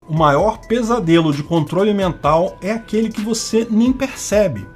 O maior pesadelo de controle mental é aquele que você nem percebe.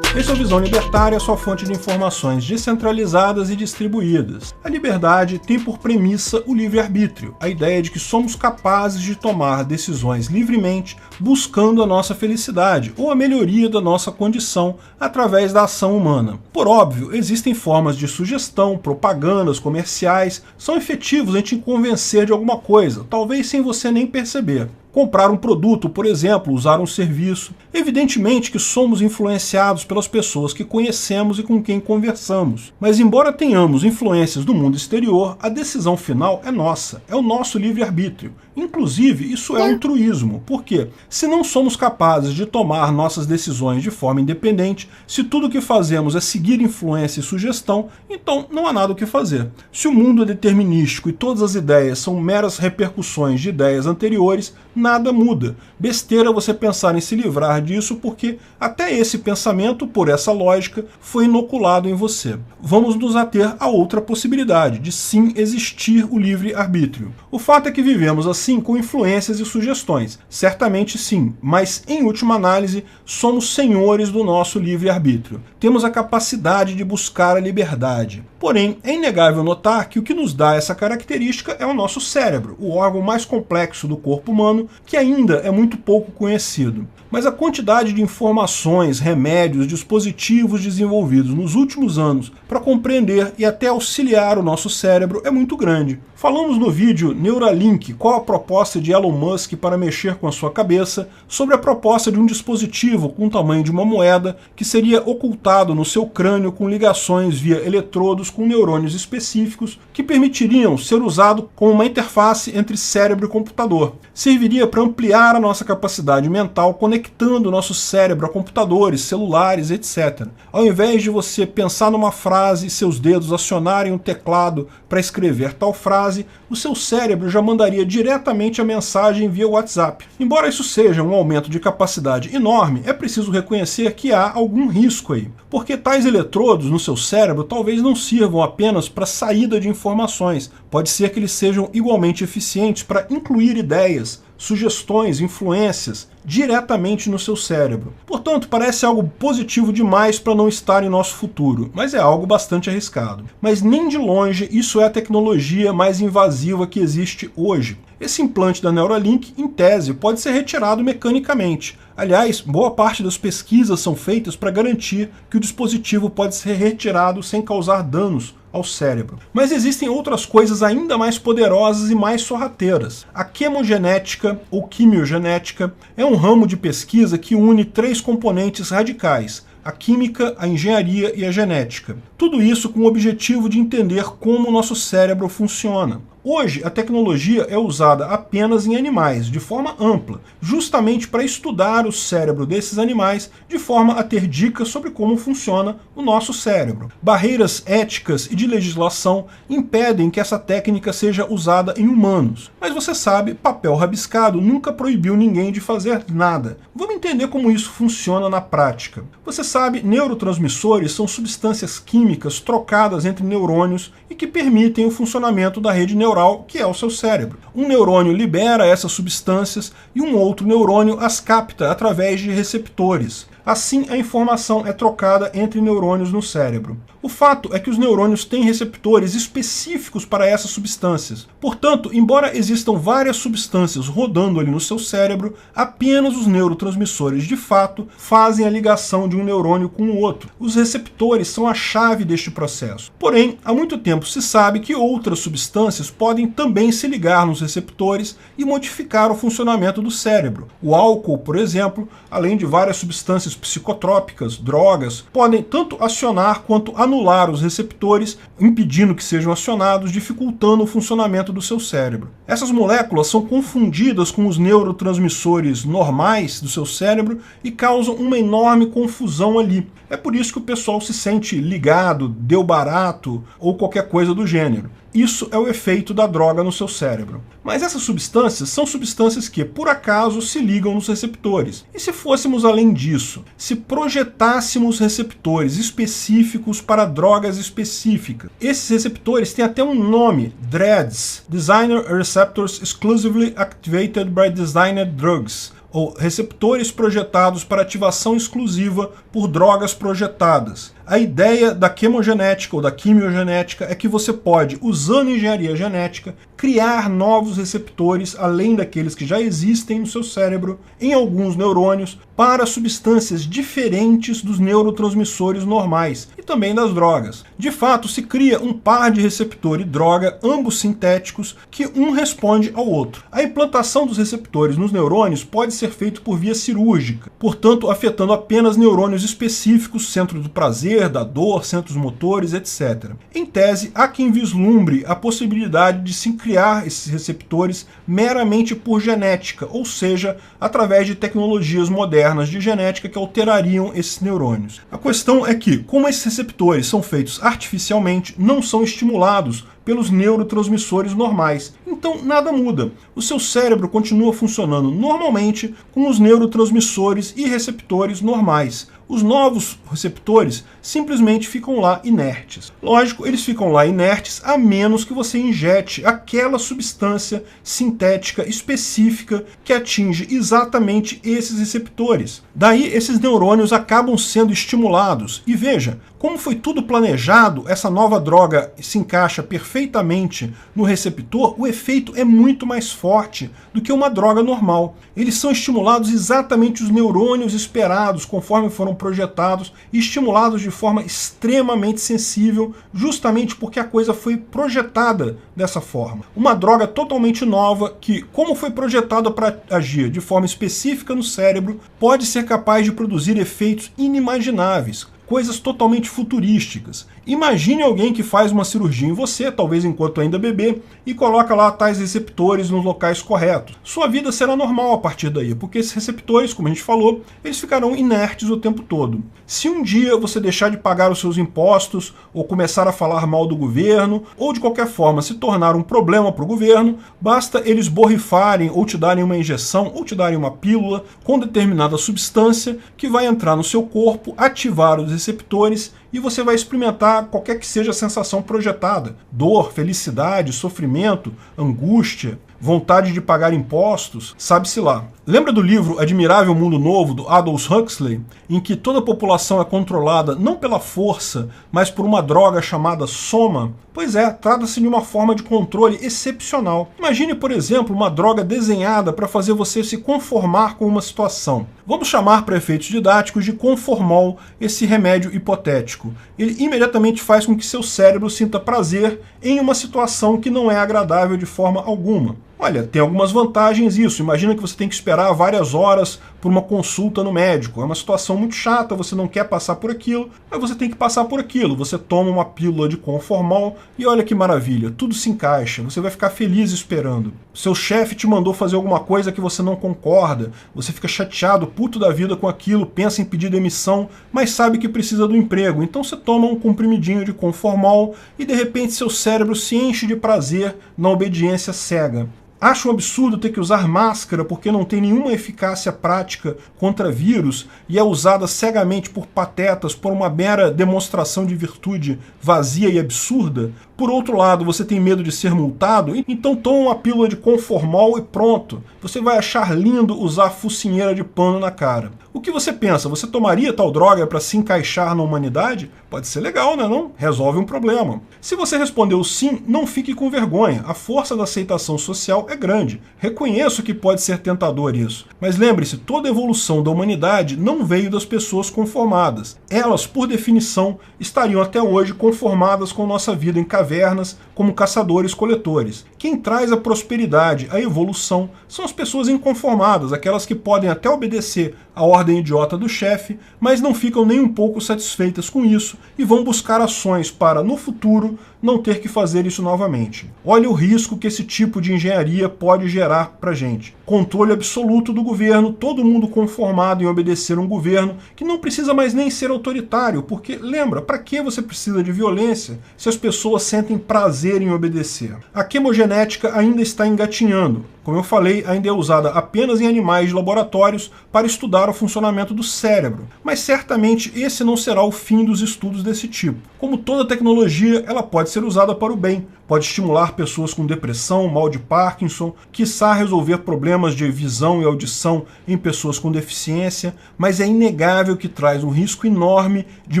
Esse é o Visão Libertária, sua fonte de informações descentralizadas e distribuídas. A liberdade tem por premissa o livre-arbítrio, a ideia de que somos capazes de tomar decisões livremente, buscando a nossa felicidade ou a melhoria da nossa condição através da ação humana. Por óbvio, existem formas de sugestão, propagandas, comerciais, são efetivos em te convencer de alguma coisa, talvez sem você nem perceber. Comprar um produto, por exemplo, usar um serviço. Evidentemente que somos influenciados pelas pessoas que conhecemos e com quem conversamos. Mas embora tenhamos influências do mundo exterior, a decisão final é nossa, é o nosso livre-arbítrio. Inclusive, isso é altruísmo. Por quê? Se não somos capazes de tomar nossas decisões de forma independente, se tudo o que fazemos é seguir influência e sugestão, então não há nada o que fazer. Se o mundo é determinístico e todas as ideias são meras repercussões de ideias anteriores, nada muda. Besteira você pensar em se livrar disso, porque até esse pensamento, por essa lógica, foi inoculado em você. Vamos nos ater a outra possibilidade, de sim existir o livre-arbítrio. O fato é que vivemos assim com influências e sugestões. Certamente sim, mas em última análise, somos senhores do nosso livre-arbítrio. Temos a capacidade de buscar a liberdade. Porém, é inegável notar que o que nos dá essa característica é o nosso cérebro, o órgão mais complexo do corpo humano, que ainda é muito pouco conhecido. Mas a quantidade de informações, remédios, dispositivos desenvolvidos nos últimos anos para compreender e até auxiliar o nosso cérebro é muito grande. Falamos no vídeo Neuralink, qual a proposta de Elon Musk para mexer com a sua cabeça, sobre a proposta de um dispositivo com o tamanho de uma moeda que seria ocultado no seu crânio com ligações via eletrodos com neurônios específicos que permitiriam ser usado como uma interface entre cérebro e computador. Serviria para ampliar a nossa capacidade mental conectando o nosso cérebro a computadores, celulares, etc. Ao invés de você pensar numa frase e seus dedos acionarem um teclado para escrever tal frase, o seu cérebro já mandaria diretamente a mensagem via WhatsApp. Embora isso seja um aumento de capacidade enorme, é preciso reconhecer que há algum risco aí, porque tais eletrodos no seu cérebro talvez não sirvam apenas para saída de informações, pode ser que eles sejam igualmente eficientes para incluir ideias, sugestões, influências diretamente no seu cérebro. Portanto, parece algo positivo demais para não estar em nosso futuro, mas é algo bastante arriscado. Mas nem de longe isso é a tecnologia mais invasiva que existe hoje. Esse implante da Neuralink, em tese, pode ser retirado mecanicamente. Aliás, boa parte das pesquisas são feitas para garantir que o dispositivo pode ser retirado sem causar danos ao cérebro. Mas existem outras coisas ainda mais poderosas e mais sorrateiras. A chemogenética ou quimiogenética é um ramo de pesquisa que une três componentes radicais: a química, a engenharia e a genética. Tudo isso com o objetivo de entender como o nosso cérebro funciona. Hoje, a tecnologia é usada apenas em animais, de forma ampla, justamente para estudar o cérebro desses animais, de forma a ter dicas sobre como funciona o nosso cérebro. Barreiras éticas e de legislação impedem que essa técnica seja usada em humanos. Mas você sabe, papel rabiscado nunca proibiu ninguém de fazer nada. Vamos entender como isso funciona na prática. Você sabe, neurotransmissores são substâncias químicas trocadas entre neurônios e que permitem o funcionamento da rede neural, que é o seu cérebro. Um neurônio libera essas substâncias e um outro neurônio as capta através de receptores. Assim, a informação é trocada entre neurônios no cérebro. O fato é que os neurônios têm receptores específicos para essas substâncias. Portanto, embora existam várias substâncias rodando ali no seu cérebro, apenas os neurotransmissores de fato fazem a ligação de um neurônio com o outro. Os receptores são a chave deste processo. Porém, há muito tempo se sabe que outras substâncias podem também se ligar nos receptores e modificar o funcionamento do cérebro. O álcool, por exemplo, além de várias substâncias psicotrópicas, drogas, podem tanto acionar quanto anular os receptores, impedindo que sejam acionados, dificultando o funcionamento do seu cérebro. Essas moléculas são confundidas com os neurotransmissores normais do seu cérebro e causam uma enorme confusão ali. É por isso que o pessoal se sente ligado, deu barato ou qualquer coisa do gênero. isso é o efeito da droga no seu cérebro. Mas essas substâncias são substâncias que, por acaso, se ligam nos receptores. E se fôssemos além disso? Se projetássemos receptores específicos para drogas específicas? Esses receptores têm até um nome, DREADs, Designer Receptors Exclusively Activated by Designed Drugs, ou receptores projetados para ativação exclusiva por drogas projetadas. A ideia da chemogenética ou da quimiogenética é que você pode, usando engenharia genética, criar novos receptores, além daqueles que já existem no seu cérebro, em alguns neurônios, para substâncias diferentes dos neurotransmissores normais e também das drogas. De fato, se cria um par de receptor e droga, ambos sintéticos, que um responde ao outro. A implantação dos receptores nos neurônios pode ser feita por via cirúrgica, portanto afetando apenas neurônios específicos, centro do prazer, da dor, centros motores, etc. Em tese, há quem vislumbre a possibilidade de se criar esses receptores meramente por genética, ou seja, através de tecnologias modernas de genética que alterariam esses neurônios. A questão é que, como esses receptores são feitos artificialmente, não são estimulados pelos neurotransmissores normais. Então nada muda. O seu cérebro continua funcionando normalmente com os neurotransmissores e receptores normais. Os novos receptores simplesmente ficam lá inertes. Lógico, eles ficam lá inertes a menos que você injete aquela substância sintética específica que atinge exatamente esses receptores. Daí esses neurônios acabam sendo estimulados. E veja, como foi tudo planejado, essa nova droga se encaixa perfeitamente no receptor, o efeito é muito mais forte do que uma droga normal. Eles são estimulados exatamente os neurônios esperados, conforme foram projetados, e estimulados de forma extremamente sensível, justamente porque a coisa foi projetada dessa forma. Uma droga totalmente nova que, como foi projetada para agir de forma específica no cérebro, pode ser capaz de produzir efeitos inimagináveis, coisas totalmente futurísticas. Imagine alguém que faz uma cirurgia em você, talvez enquanto ainda bebê, e coloca lá tais receptores nos locais corretos. Sua vida será normal a partir daí, porque esses receptores, como a gente falou, eles ficarão inertes o tempo todo. Se um dia você deixar de pagar os seus impostos, ou começar a falar mal do governo, ou de qualquer forma se tornar um problema para o governo, basta eles borrifarem ou te darem uma injeção, ou te darem uma pílula com determinada substância que vai entrar no seu corpo, ativar os receptores e você vai experimentar qualquer que seja a sensação projetada. Dor, felicidade, sofrimento, angústia, vontade de pagar impostos, sabe-se lá. Lembra do livro Admirável Mundo Novo, do Aldous Huxley, em que toda a população é controlada não pela força, mas por uma droga chamada soma? Pois é, trata-se de uma forma de controle excepcional. Imagine, por exemplo, uma droga desenhada para fazer você se conformar com uma situação. Vamos chamar para efeitos didáticos de Conformol esse remédio hipotético. Ele imediatamente faz com que seu cérebro sinta prazer em uma situação que não é agradável de forma alguma. Olha, tem algumas vantagens isso. Imagina que você tem que esperar várias horas por uma consulta no médico. É uma situação muito chata, você não quer passar por aquilo, mas você tem que passar por aquilo. Você toma uma pílula de Conformol e olha que maravilha, tudo se encaixa, você vai ficar feliz esperando. Seu chefe te mandou fazer alguma coisa que você não concorda, você fica chateado, puto da vida com aquilo, pensa em pedir demissão, mas sabe que precisa do emprego. Então você toma um comprimidinho de Conformol e de repente seu cérebro se enche de prazer na obediência cega. Acha um absurdo ter que usar máscara porque não tem nenhuma eficácia prática contra vírus e é usada cegamente por patetas por uma mera demonstração de virtude vazia e absurda? Por outro lado, você tem medo de ser multado? Então toma uma pílula de Conformol e pronto. Você vai achar lindo usar focinheira de pano na cara. O que você pensa? Você tomaria tal droga para se encaixar na humanidade? Pode ser legal, né, não? Resolve um problema. Se você respondeu sim, não fique com vergonha. A força da aceitação social é grande. Reconheço que pode ser tentador isso. Mas lembre-se, toda a evolução da humanidade não veio das pessoas conformadas. Elas, por definição, estariam até hoje conformadas com nossa vida em cavernas, como caçadores-coletores. Quem traz a prosperidade, a evolução, são as pessoas inconformadas, aquelas que podem até obedecer a ordem idiota do chefe, mas não ficam nem um pouco satisfeitas com isso e vão buscar ações para, no futuro, não ter que fazer isso novamente. Olha o risco que esse tipo de engenharia pode gerar para a gente. Controle absoluto do governo, todo mundo conformado em obedecer um governo que não precisa mais nem ser autoritário, porque lembra, para que você precisa de violência se as pessoas sentem prazer em obedecer? A quimogenética ainda está engatinhando. Como eu falei, ainda é usada apenas em animais de laboratórios para estudar o funcionamento do cérebro, mas certamente esse não será o fim dos estudos desse tipo. Como toda tecnologia, ela pode ser usada para o bem, pode estimular pessoas com depressão, mal de Parkinson, quiçá resolver problemas de visão e audição em pessoas com deficiência, mas é inegável que traz um risco enorme de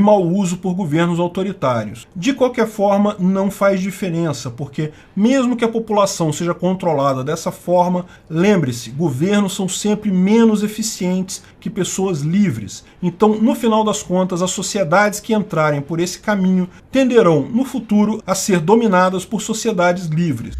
mau uso por governos autoritários. De qualquer forma, não faz diferença, porque mesmo que a população seja controlada dessa forma, lembre-se, governos são sempre menos eficientes que pessoas livres. Então, no final das contas, as sociedades que entrarem por esse caminho tenderão, no futuro, a ser dominadas por sociedades livres.